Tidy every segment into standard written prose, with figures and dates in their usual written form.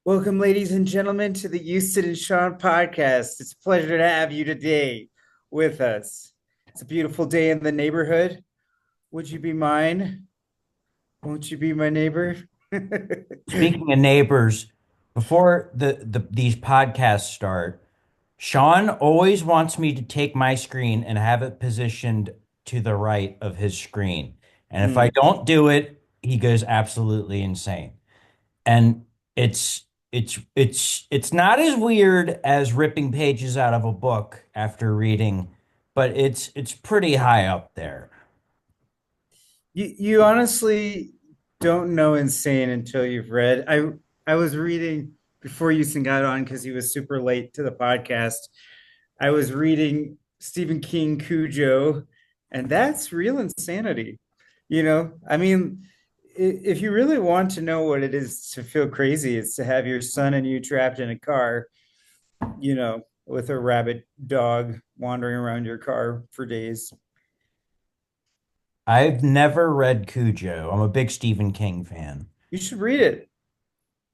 Welcome, ladies and gentlemen, to the Houston and Sean podcast. It's a pleasure to have you today with us. It's a beautiful day in the neighborhood. Would you be mine? Won't you be my neighbor? Speaking of neighbors, before these podcasts start, Sean always wants me to take my screen and have it positioned to the right of his screen. And if I Hmm. don't do it, he goes absolutely insane. And it's not as weird as ripping pages out of a book after reading, but it's pretty high up there. You honestly don't know insane until you've read. I was reading before Houston got on because he was super late to the podcast. I was reading Stephen King Cujo, and that's real insanity. I mean, if you really want to know what it is to feel crazy, it's to have your son and you trapped in a car, with a rabid dog wandering around your car for days. I've never read Cujo. I'm a big Stephen King fan. You should read it.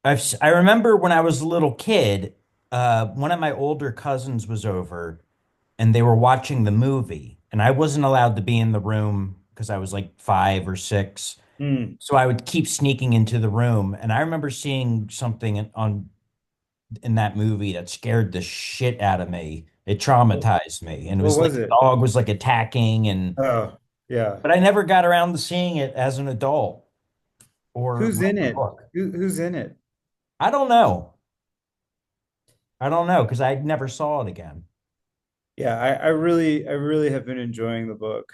I remember when I was a little kid, one of my older cousins was over and they were watching the movie, and I wasn't allowed to be in the room because I was like 5 or 6. Hmm. So I would keep sneaking into the room, and I remember seeing something in that movie that scared the shit out of me. It traumatized me, and it What was like was the it? dog was like attacking, and Oh, yeah. but I never got around to seeing it as an adult or Who's read in the it? book. Who's in it? I don't know. I don't know because I never saw it again. Yeah, I really have been enjoying the book.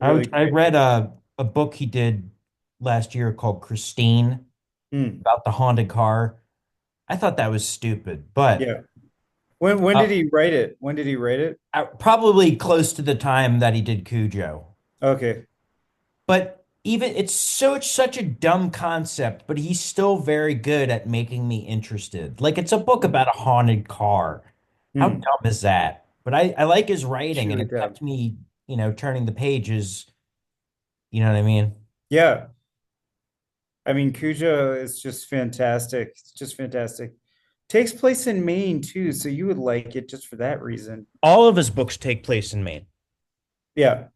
I Really I great. read a book he did last year called Christine Hmm. about the haunted car. I thought that was stupid, but Yeah. When uh, did he write it? When did he write it? probably close to the time that he did Cujo. Okay. But even it's such a dumb concept, but he's still very good at making me interested. Like it's a book about a haunted car. How Hmm. dumb is that? But I like his It's writing and really it dumb. kept me, turning the pages. You know what I mean? Yeah. I mean, Cujo is just fantastic. It's just fantastic. Takes place in Maine too, so you would like it just for that reason. All of his books take place in Maine. Yeah.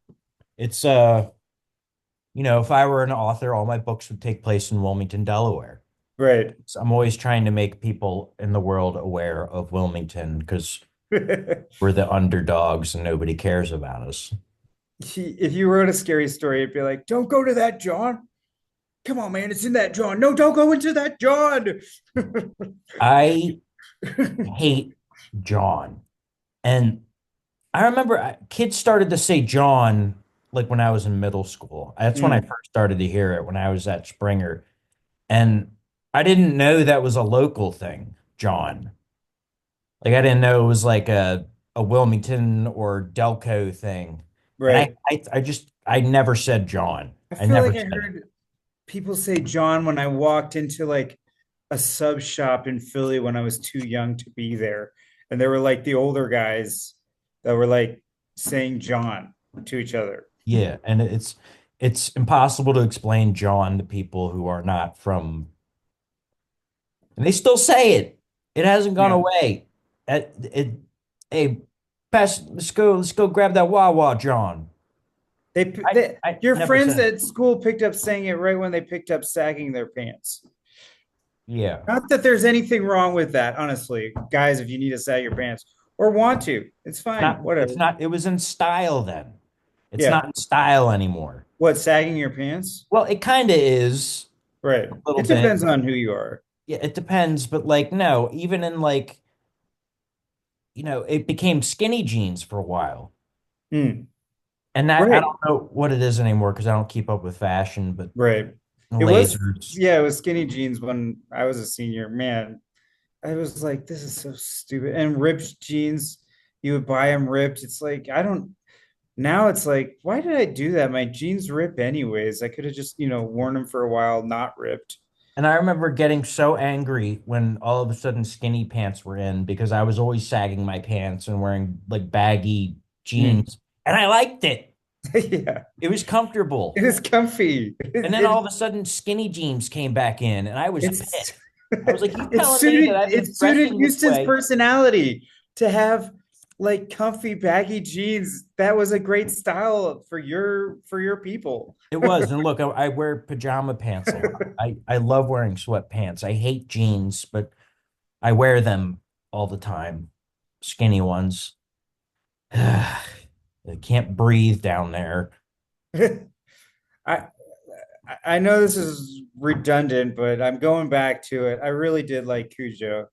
It's if I were an author, all my books would take place in Wilmington, Delaware. Right. So I'm always trying to make people in the world aware of Wilmington because we're the underdogs and nobody cares about us. If you wrote a scary story, it'd be like, "Don't go to that, John. Come on, man, it's in that John. No, don't go into that John." I hate John. And I remember kids started to say John like when I was in middle school. That's when I Hmm. first started to hear it when I was at Springer. And I didn't know that was a local thing, John. Like I didn't know it was like a Wilmington or Delco thing. And Right. I never said John. I I feel never like I said it. heard people say John when I walked into like a sub shop in Philly when I was too young to be there. And there were like the older guys that were like saying John to each other. Yeah, and it's impossible to explain John to people who are not from, and they still say it. It hasn't gone Yeah. away. Hey, let's go grab that Wawa, John. I Your never friends said it. at school picked up saying it right when they picked up sagging their pants. Yeah. Not that there's anything wrong with that, honestly. Guys, if you need to sag your pants or want to, it's fine. It's Whatever. not, it was in style then. It's Yeah. not in style anymore. What, sagging your pants? Well, it kind of is Right. a little It bit. depends on who you are. Yeah, it depends, but like no, even in like, it became skinny jeans for a while. Hmm. And that I Right. don't know what it is anymore because I don't keep up with fashion, but Right. It was, lasers. yeah, it was skinny jeans when I was a senior. Man, I was like, this is so stupid. And ripped jeans, you would buy them ripped. It's like, I don't, now it's like, why did I do that? My jeans rip anyways. I could have just, worn them for a while, not ripped. And I remember getting so angry when all of a sudden skinny pants were in because I was always sagging my pants and wearing like baggy Hmm. jeans. And I liked it. Yeah. It was comfortable. It is comfy. And then all of a sudden skinny jeans came back in and I was It's pissed. I was like, you It telling me that suited I've been it suited dressing this Houston's way? personality to have like comfy baggy jeans. That was a great style for your people. It was. And look, I wear pajama pants a lot. I love wearing sweatpants. I hate jeans, but I wear them all the time. Skinny ones. I can't breathe down there. I I know this is redundant, but I'm going back to it. I really did like Cujo.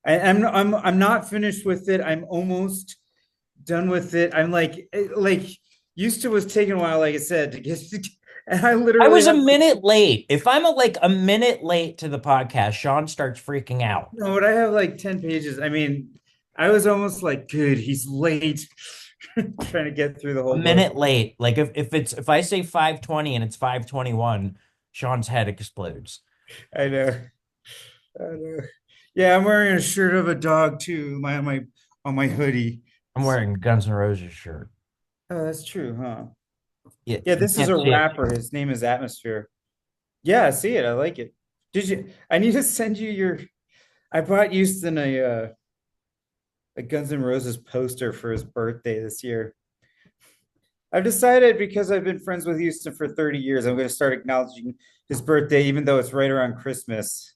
I'm not finished with it. I'm almost done with it. I'm like used to was taking a while, like I said, to get and I I literally was a have minute late. If I'm like a minute late to the podcast, Sean starts freaking out. no, but I have like 10 pages. I mean, I was almost like, good, he's late, trying to get through the A whole book. minute late. Like if I say 5:20 and it's 5:21, Sean's head explodes. I know. I know. Yeah, I'm wearing a shirt of a dog too, on my hoodie. I'm wearing a Guns N' Roses shirt. Oh, that's true, huh? Yeah, Yeah, you this is can't a see it. rapper. His name is Atmosphere. Yeah, I see it. I like it. Did you? I need to send you your. I bought Houston a Guns N' Roses poster for his birthday this year. I've decided because I've been friends with Houston for 30 years, I'm going to start acknowledging his birthday, even though it's right around Christmas.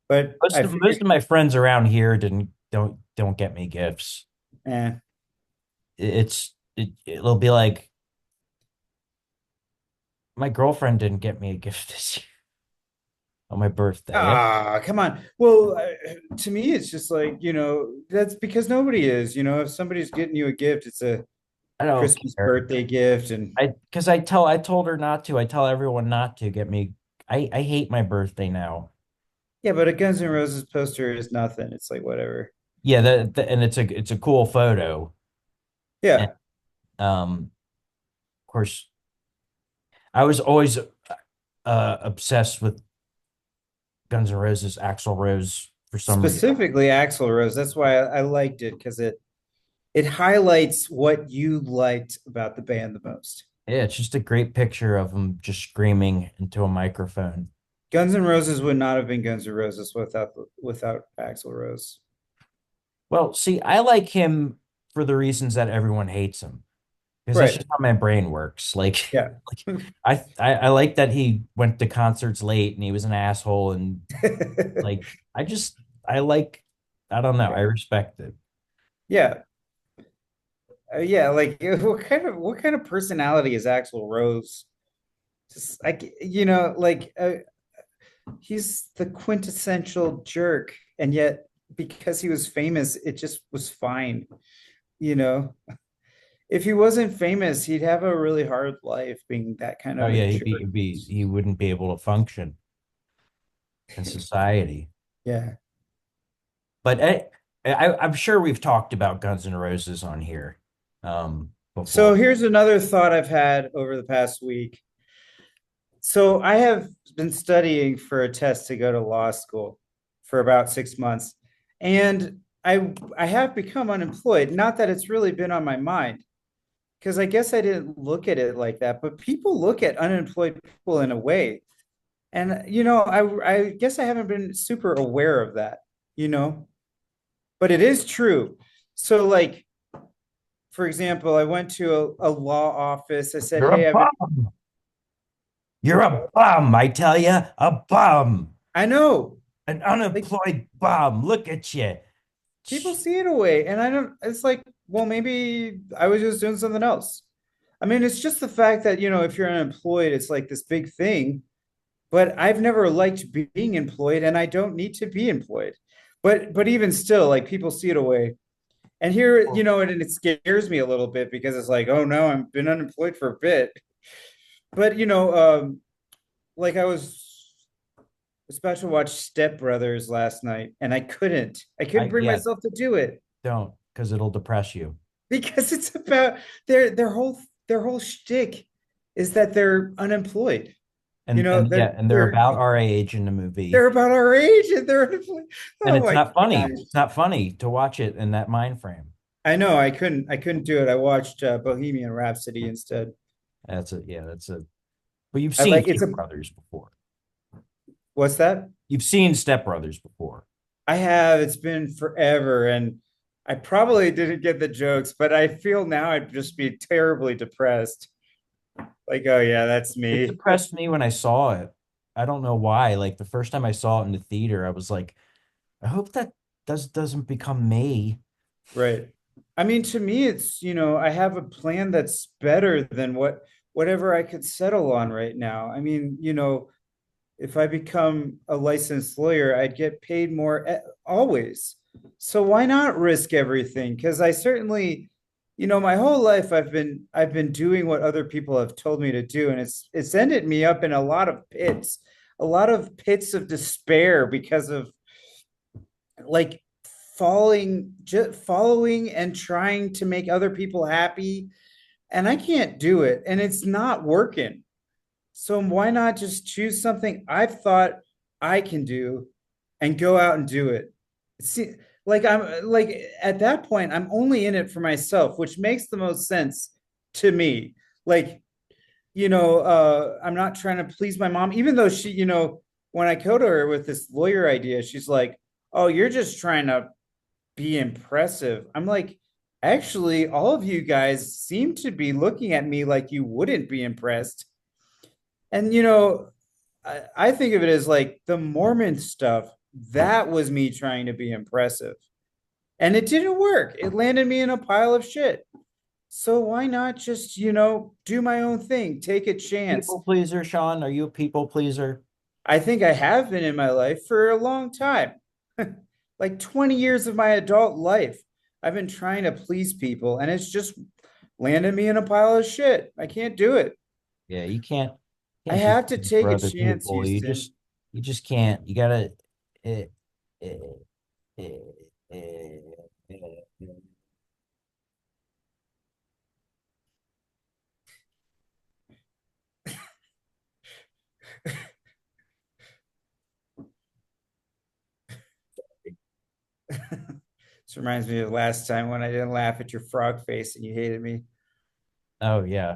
But I Most figured, of my friends around here didn't don't get me gifts. eh. It'll be like my girlfriend didn't get me a gift this year on my birthday. Ah, come on. Well, to me, it's just like, that's because nobody is. If somebody's getting you a gift, it's a I don't Christmas care. birthday gift. And I told her not to. I tell everyone not to get me. I hate my birthday now. yeah, but a Guns N' Roses poster is nothing. It's like, whatever. Yeah, and it's a cool photo. And Yeah. of course, I was always obsessed with Guns N' Roses, Axl Rose for some reason. Specifically Axl Rose. That's why I liked it because it highlights what you liked about the band the most. Yeah, it's just a great picture of him just screaming into a microphone. Guns N' Roses would not have been Guns N' Roses without Axl Rose. Well, see, I like him for the reasons that everyone hates him, because that's Right. just how my brain works. Like, Yeah. like I like that he went to concerts late and he was an asshole and like I just I like I don't know, I respect it. Yeah. Yeah, like what kind of personality is Axl Rose? Just like he's the quintessential jerk, and yet because he was famous, it just was fine. You know, if he wasn't famous, he'd have a really hard life being that kind Oh of a yeah, jerk. he wouldn't be able to function in society. Yeah. But I'm sure we've talked about Guns N' Roses on here So before. here's another thought I've had over the past week. So I have been studying for a test to go to law school for about 6 months, and I have become unemployed. Not that it's really been on my mind, because I guess I didn't look at it like that, but people look at unemployed people in a way. And I guess I haven't been super aware of that, you know, but it is true. So like, for example, I went to a law office. I said, You're a "Hey, I've been." bum. You're a bum, I tell you, a bum, I know, an like unemployed bum. Look at you. people see it away, and I don't. It's like, well, maybe I was just doing something else. I mean, it's just the fact that, if you're unemployed, it's like this big thing. But I've never liked being employed, and I don't need to be employed. But even still, like people see it away. And here, and it scares me a little bit because it's like, oh no, I've been unemployed for a bit. But like I was about to watch Step Brothers last night, and I couldn't bring Yeah, myself to do it don't, because it'll depress you. because it's about their whole shtick is that they're unemployed. And They're yeah, and they're they're about our age in the movie. they're about our age and they're unemployed. And Oh it's my not funny. gosh. It's not funny to watch it in that mind frame. I know I couldn't do it. I watched Bohemian Rhapsody instead. That's a yeah, that's a but you've I seen like Two it's a Brothers before. what's that? You've seen Step Brothers before. I have. It's been forever, and I probably didn't get the jokes, but I feel now I'd just be terribly depressed. Like, oh yeah, that's It me. depressed me when I saw it. I don't know why. Like the first time I saw it in the theater, I was like, I hope that doesn't become me. Right. I mean, to me, it's, I have a plan that's better than whatever I could settle on right now. I mean, if I become a licensed lawyer, I'd get paid more always. So why not risk everything? Because I certainly, my whole life I've been doing what other people have told me to do, and it's ended me up in a lot of pits of despair because of like just following and trying to make other people happy, and I can't do it, and it's not working. So why not just choose something I've thought I can do and go out and do it? See, I'm like at that point, I'm only in it for myself, which makes the most sense to me. Like, I'm not trying to please my mom, even though she, when I go to her with this lawyer idea, she's like, "Oh, you're just trying to be impressive." I'm like, actually, all of you guys seem to be looking at me like you wouldn't be impressed. And I think of it as like the Mormon stuff. That was me trying to be impressive. And it didn't work. It landed me in a pile of shit. So why not just, do my own thing, take a chance? People pleaser, Sean? Are you a people pleaser? I think I have been in my life for a long time. Like 20 years of my adult life. I've been trying to please people, and it's just landed me in a pile of shit. I can't do it. Yeah, you I can't do have to things for take a other chance, people. Houston. You just can't. You gotta. eh, eh, eh, eh, eh. This reminds me of last time when I didn't laugh at your frog face and you hated me. Oh yeah.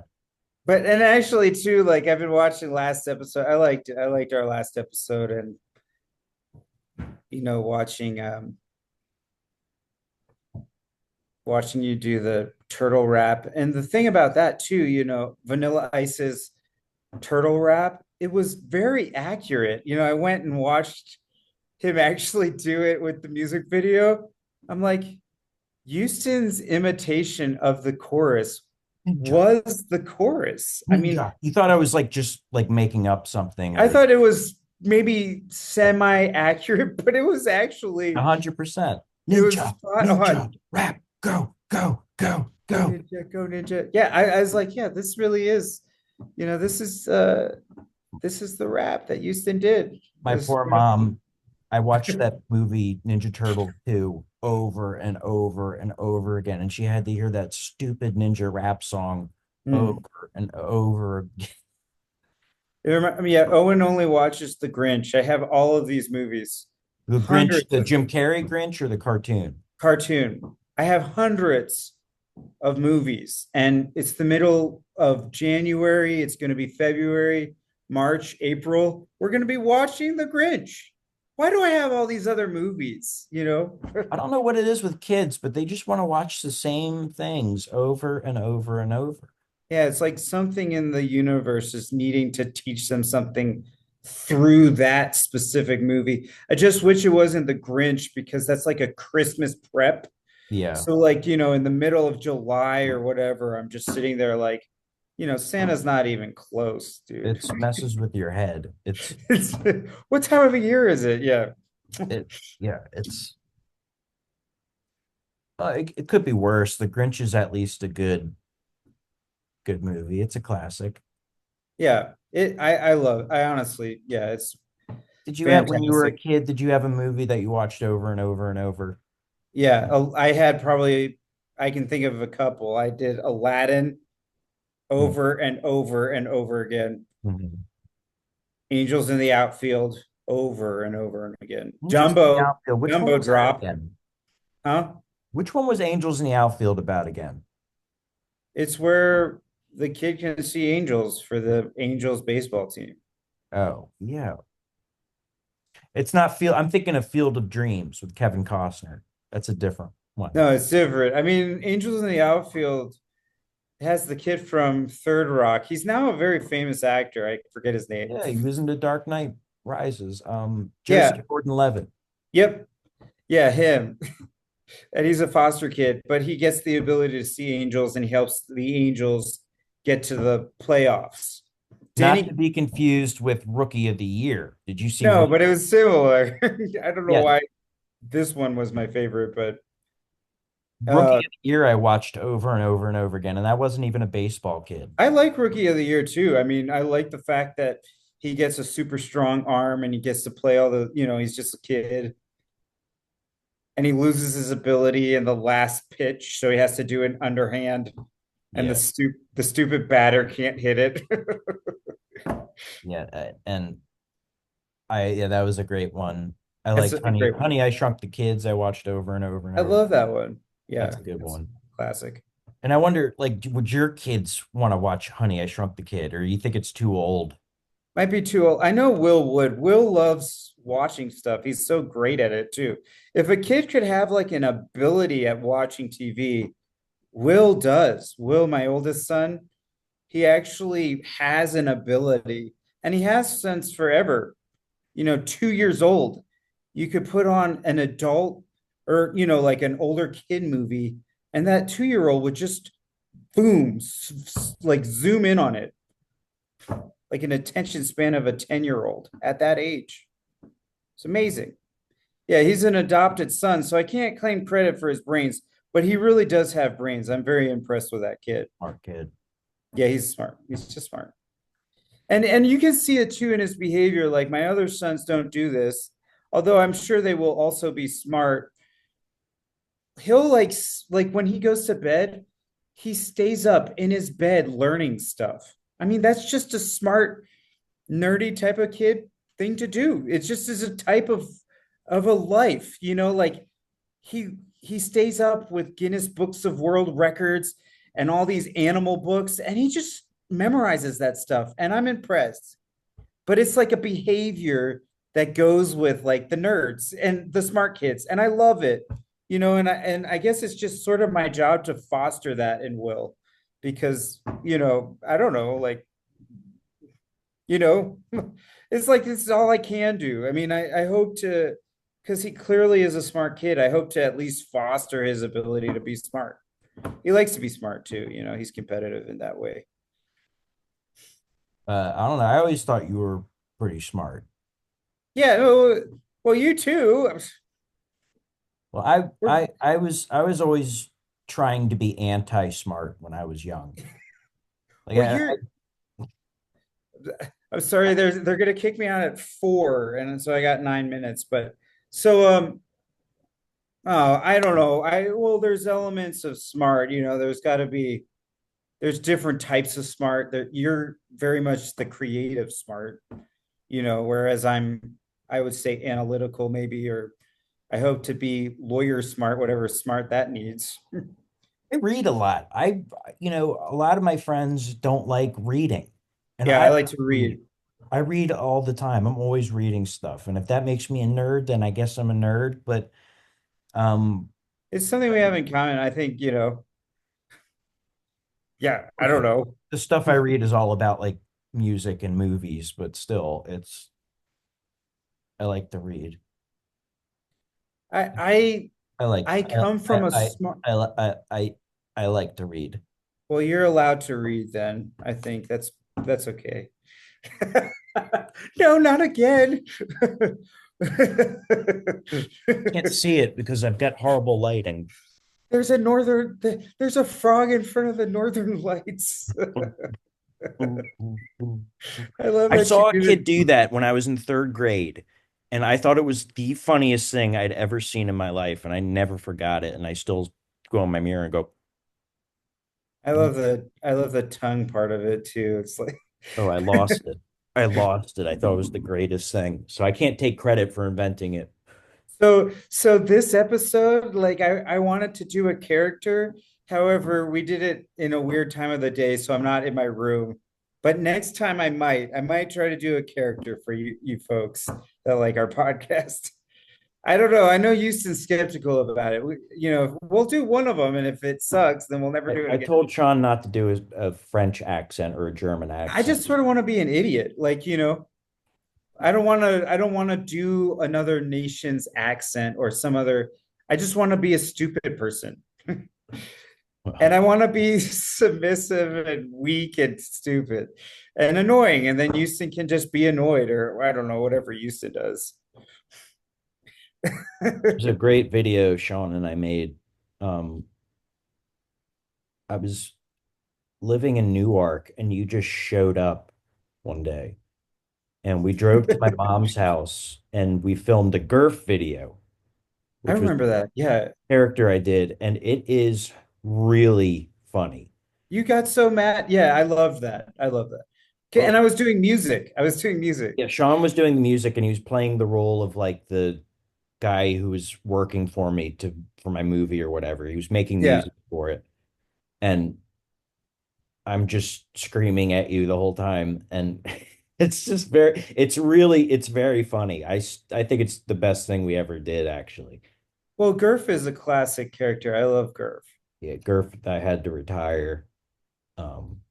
But and actually too, like I've been watching last episode. I liked our last episode, and watching you do the turtle rap. And the thing about that too, Vanilla Ice's turtle rap, it was very accurate. I went and watched him actually do it with the music video. I'm like, Houston's imitation of the chorus Ninja. was the chorus. I mean, Ninja. You thought I was like just like making up something I or thought it was maybe semi-accurate, but a 100%. it was Ninja, spot ninja, on. rap, go, go, go, Go go. ninja, go ninja. Yeah, I was like, yeah, this really is, this is the rap that Houston did. My This, poor mom, I watched that movie Ninja Turtle 2 over and over and over again, and she had to hear that stupid ninja rap song Hmm. over and over again. I mean, yeah, Owen only watches The Grinch. I have all of these movies, The Grinch, hundreds the of Jim Carrey Grinch or the cartoon? cartoon. I have hundreds of movies, and it's the middle of January. It's going to be February, March, April. We're going to be watching The Grinch. Why do I have all these other movies? I don't know what it is with kids, but they just want to watch the same things over and over and over. Yeah, it's like something in the universe is needing to teach them something through that specific movie. I just wish it wasn't The Grinch because that's like a Christmas prep. Yeah, So, like, in the middle of July or whatever, I'm just sitting there like, Santa's not even close, dude. it's messes with your head. It's, what time of the year is it? Yeah. It, yeah, it could be worse. The Grinch is at least a good movie. It's a classic. Yeah. I honestly, yeah, it's Did you have, when you were a fantastic. kid, did you have a movie that you watched over and over and over? Yeah. I had probably, I can think of a couple. I did Aladdin over and over and over again. Mhm. Angels in the Outfield over and over and again. Angels in the Jumbo, Outfield. Which one Jumbo was that drop, again? huh? Which one was Angels in the Outfield about again? It's where the kid can see angels for the Angels baseball team. Oh, yeah. It's not Field. I'm thinking of Field of Dreams with Kevin Costner. That's a different one. No, it's different. I mean, Angels in the Outfield has the kid from Third Rock. He's now a very famous actor. I forget his name. Yeah, he was in The Dark Knight Rises. Joseph Yeah. Gordon-Levitt. Yep. Yeah, him. And he's a foster kid, but he gets the ability to see angels and he helps the angels get to the playoffs. Not to Danny, be confused with Rookie of the Year. Did you see no, Rookie? but it was similar. I don't know Yeah, why this one was my favorite, but Rookie uh of the Year I watched over and over and over again, and that wasn't even a baseball kid. I like Rookie of the Year too. I mean, I like the fact that he gets a super strong arm and he gets to play all the, he's just a kid and he loses his ability in the last pitch, so he has to do an underhand and the Yeah, the stupid batter can't hit it. yeah, and yeah, that was a great one. I That's liked a great one. Honey, I Shrunk the Kids. I watched over and over and I over. love that one. That's Yeah, a good it's one. classic. And I wonder, like, would your kids want to watch Honey, I Shrunk the Kid, or you think it's too old? Might be too old. I know Will would. Will loves watching stuff. He's so great at it too. If a kid could have like an ability at watching TV, Will does. Will, my oldest son, he actually has an ability and he has since forever. 2 years old, you could put on an adult or, like an older kid movie, and that 2 year old would just boom, like zoom in on it, like an attention span of a 10-year old at that age. It's amazing. Yeah, he's an adopted son, so I can't claim credit for his brains, but he really does have brains. I'm very impressed with that kid. Smart kid. Yeah, he's smart. He's just smart. And you can see it too in his behavior. Like my other sons don't do this, although I'm sure they will also be smart. He'll like when he goes to bed, he stays up in his bed learning stuff. I mean, that's just a smart, nerdy type of kid thing to do. It just is a type of a life, like he stays up with Guinness Books of World Records and all these animal books, and he just memorizes that stuff. And I'm impressed. But it's like a behavior that goes with like the nerds and the smart kids. And I love it. And I guess it's just sort of my job to foster that in Will because, I don't know, like, you know, it's like this is all I can do. I mean, I hope to, because he clearly is a smart kid, I hope to at least foster his ability to be smart. He likes to be smart too, he's competitive in that way. I don't know. I always thought you were pretty smart. Yeah, well, you too. Well, We're, I was always trying to be anti-smart when I was young. Like well, I'm sorry, they're gonna kick me out at 4, and so I got 9 minutes. But so oh, I don't know. There's elements of smart, there's different types of smart that you're very much the creative smart, whereas I would say analytical maybe, or I hope to be lawyer smart, whatever smart that needs. I read a lot. A lot of my friends don't like reading, and Yeah, I I like to read. read. I read all the time. I'm always reading stuff, and if that makes me a nerd, then I guess I'm a nerd. But um, It's something we have in common. I think, yeah, I don't know. the stuff I read is all about like music and movies, but still, I like to read. I I like I come from a smart. I I like to read. Well, you're allowed to read then. I think that's okay. No, not again. Can't see it because I've got horrible lighting. There's a frog in front of the Northern Lights. I love I that you saw a do it. kid do that when I was in third grade, and I thought it was the funniest thing I'd ever seen in my life, and I never forgot it. And I still go in my mirror and go, I love the tongue part of it too. It's like "Oh, I lost it. I lost it. I thought it was the greatest thing." So I can't take credit for inventing it. so this episode, like I wanted to do a character. However, we did it in a weird time of the day, so I'm not in my room. But next time I might try to do a character for you folks. that like our podcast. I don't know. I know Houston's skeptical about it. We'll do one of them, and if it sucks, then we'll never do it I again. told Sean not to do a French accent or a German I accent. just sort of want to be an idiot. Like, I don't want to do another nation's accent or some other. I just want to be a stupid person. And I want to be submissive and weak and stupid and annoying. And then Houston can just be annoyed, or I don't know, whatever Houston does. There's a great video Sean and I made. Um, I was living in Newark and you just showed up one day and we drove to my mom's house and we filmed a Gurf video, I which was remember that. Yeah. a character I did, and it is really funny. You got so mad. Yeah, I love that. I love that. Okay, Well, and I was doing music. I was doing music. yeah, Sean was doing the music and he was playing the role of like the guy who was working for me to for my movie or whatever. He was making Yeah. music for it. And I'm just screaming at you the whole time. And it's very funny. I think it's the best thing we ever did, actually. Well, Gurf is a classic character. I love Gurf. Yeah, Gurf, I had to retire, um,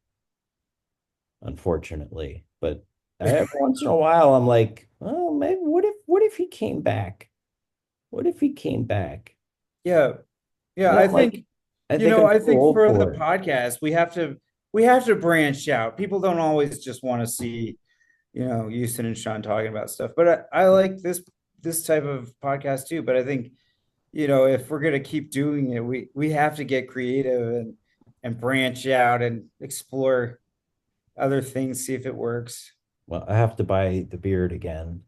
unfortunately. But every once in a while, I'm like, oh, maybe what if he came back? What if he came back? Yeah. Yeah, And I I'm like, think, I think I'm I too think old for the for it. podcast, we have to branch out. People don't always just want to see, Houston and Sean talking about stuff. But I like this type of podcast too. But I think, if we're gonna keep doing it, we have to get creative and branch out and explore other things, see if it works. Well, I have to buy the beard again.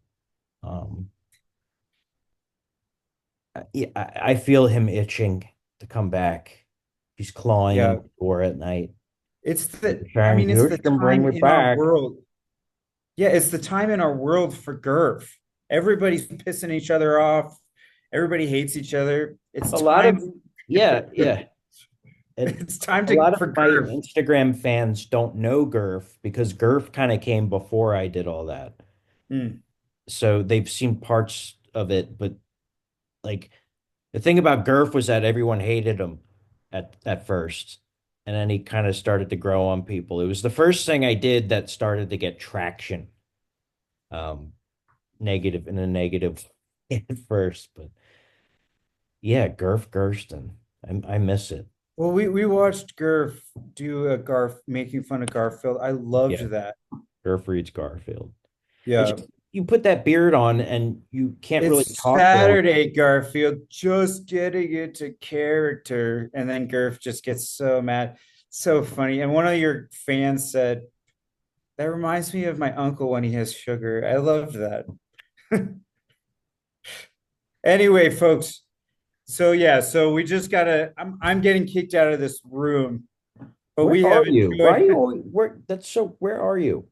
Um, yeah, I feel him itching to come back. He's clawing in Yeah. the door at night. I Trying mean, it's to the bring time me in our back. world. Yeah, it's the time in our world for Gurf. Everybody's pissing each other off. Everybody hates each other. It's A lot of, time. yeah, yeah. And It's time a lot of for my Gurf. Instagram fans don't know Gurf because Gurf kind of came before I did all that. Hmm. So they've seen parts of it, but like the thing about Gurf was that everyone hated him at first. And then he kind of started to grow on people. It was the first thing I did that started to get traction. Um, negative in a negative at first, but yeah, Gurf Gersten. I miss it. Well, we watched Gurf do a Garf making fun of Garfield. I loved Yeah, that. Gurf reads Garfield. It's Yeah. just you put that beard on and you can't really It's talk for him. Saturday, Garfield, just getting into character. And then Gurf just gets so mad. So funny. And one of your fans said, that reminds me of my uncle when he has sugar. I loved that. Anyway, folks. So yeah, so we just gotta. I'm getting kicked out of this room, but Where we are have you? Why are enjoyed. you always, where are you?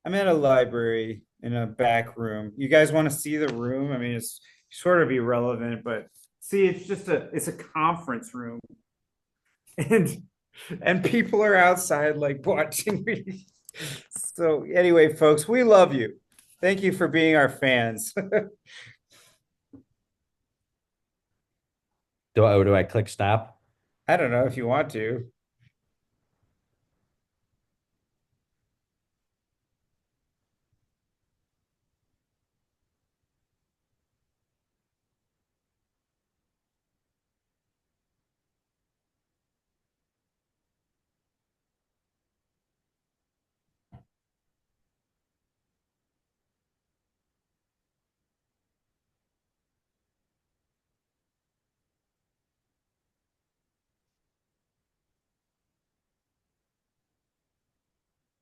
I'm at a library in a back room. You guys want to see the room? I mean, it's sort of irrelevant, but see, it's a conference room, and people are outside like watching me. So anyway, folks, we love you. Thank you for being our fans. Do I click stop? I don't know if you want to.